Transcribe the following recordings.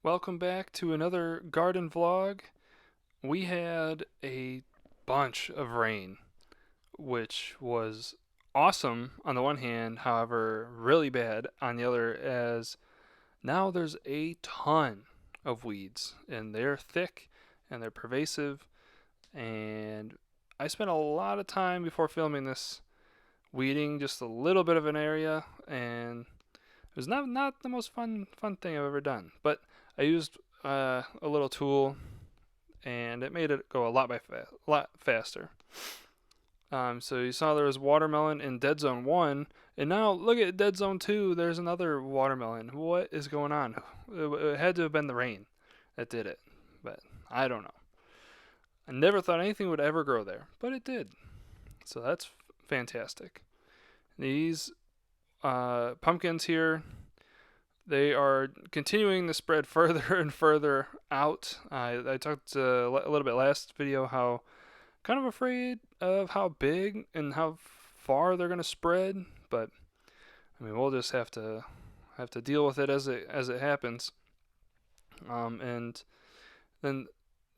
Welcome back to another garden vlog. We had a bunch of rain, which was awesome on the one hand, however, really bad on the other, as now there's a ton of weeds, and they're thick and they're pervasive. And I spent a lot of time before filming this weeding just a little bit of an area, and it was not the most fun thing I've ever done. But I used a little tool, and it made it go a lot faster. So you saw there was watermelon in Dead Zone 1, and now look at Dead Zone 2. There's another watermelon. What is going on? It had to have been the rain that did it, but I don't know. I never thought anything would ever grow there, but it did. So that's fantastic. These pumpkins here, they are continuing to spread further and further out. I talked a little bit last video how kind of afraid of how big and how far they're going to spread, but I mean we'll just have to deal with it as it happens. And then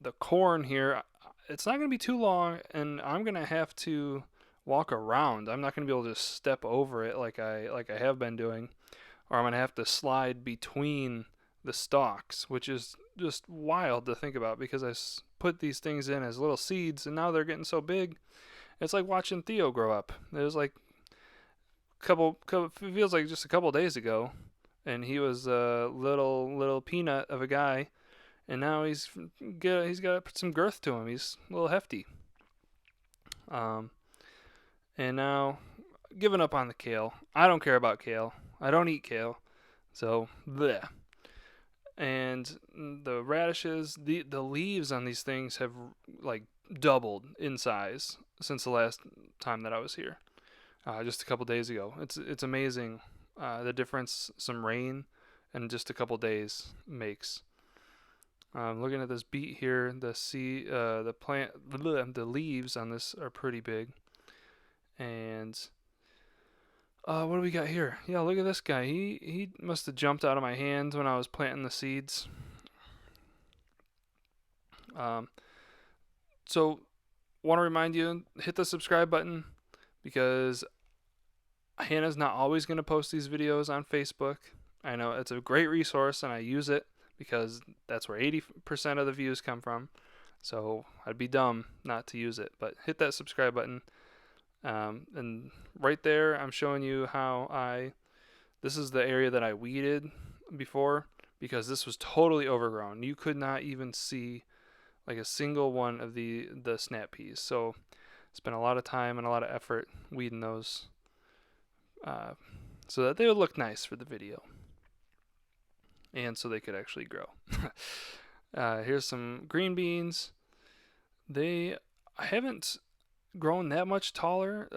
the corn here, it's not going to be too long, and I'm going to have to walk around. I'm not going to be able to just step over it like I have been doing, or I'm going to have to slide between the stalks, which is just wild to think about because I put these things in as little seeds and now they're getting so big. It's like watching Theo grow up. It was like it feels like just a couple days ago, and he was a little peanut of a guy, and now he's got some girth to him. He's a little hefty. Um, and now giving up on the kale. I don't care about kale. I don't eat kale. So, bleh. And the radishes, the leaves on these things have like doubled in size since the last time that I was here, just a couple days ago. It's amazing the difference some rain and just a couple days makes. Looking at this beet here, the plant, the leaves on this are pretty big. And what do we got here? Yeah, look at this guy. He must have jumped out of my hand when I was planting the seeds. Um, so want to remind you, hit the subscribe button because Hannah's not always going to post these videos on Facebook. I know it's a great resource and I use it because that's where 80% of the views come from. So I'd be dumb not to use it. But hit that subscribe button. And right there, I'm showing you this is the area that I weeded before because this was totally overgrown. You could not even see like a single one of the snap peas. So spent a lot of time and a lot of effort weeding those so that they would look nice for the video and so they could actually grow. Here's some green beans. They haven't grown that much taller.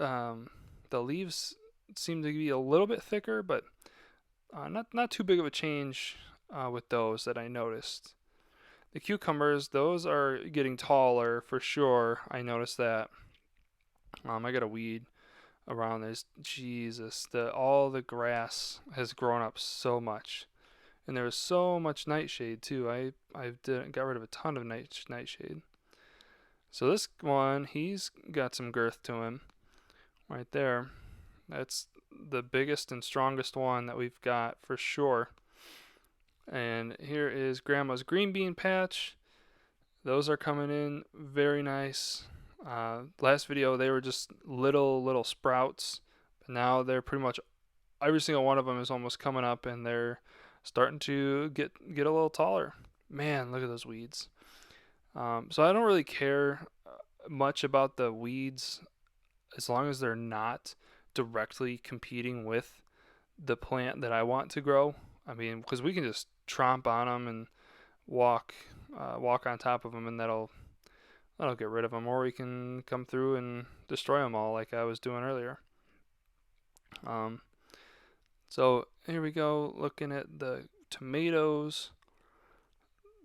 The leaves seem to be a little bit thicker, but not too big of a change with those that I noticed. The cucumbers, those are getting taller for sure. I noticed that. I got a weed around this. Jesus, all the grass has grown up so much, and there was so much nightshade too. I got rid of a ton of nightshade. So this one, he's got some girth to him, right there. That's the biggest and strongest one that we've got for sure. And here is Grandma's green bean patch. Those are coming in very nice. Last video they were just little sprouts, but now they're pretty much every single one of them is almost coming up, and they're starting to get a little taller. Man, look at those weeds. So I don't really care much about the weeds as long as they're not directly competing with the plant that I want to grow. I mean, because we can just tromp on them and walk on top of them, and that'll get rid of them, or we can come through and destroy them all like I was doing earlier. So here we go, looking at the tomatoes.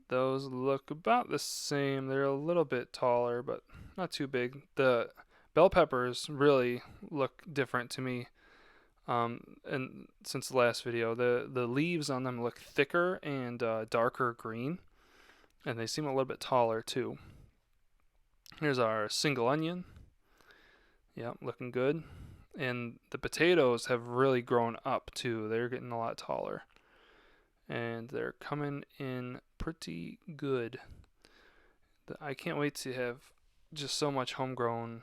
Those look about the same. They're a little bit taller, but not too big. The bell peppers really look different to me. And since the last video, the leaves on them look thicker and darker green, and they seem a little bit taller too. Here's our single onion. Yep, looking good. And the potatoes have really grown up too. They're getting a lot taller. And they're coming in pretty good. I can't wait to have just so much homegrown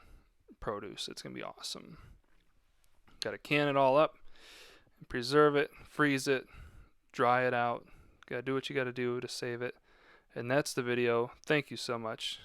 produce. It's going to be awesome. Got to can it all up, preserve it, freeze it, dry it out. Got to do what you got to do to save it. And that's the video. Thank you so much.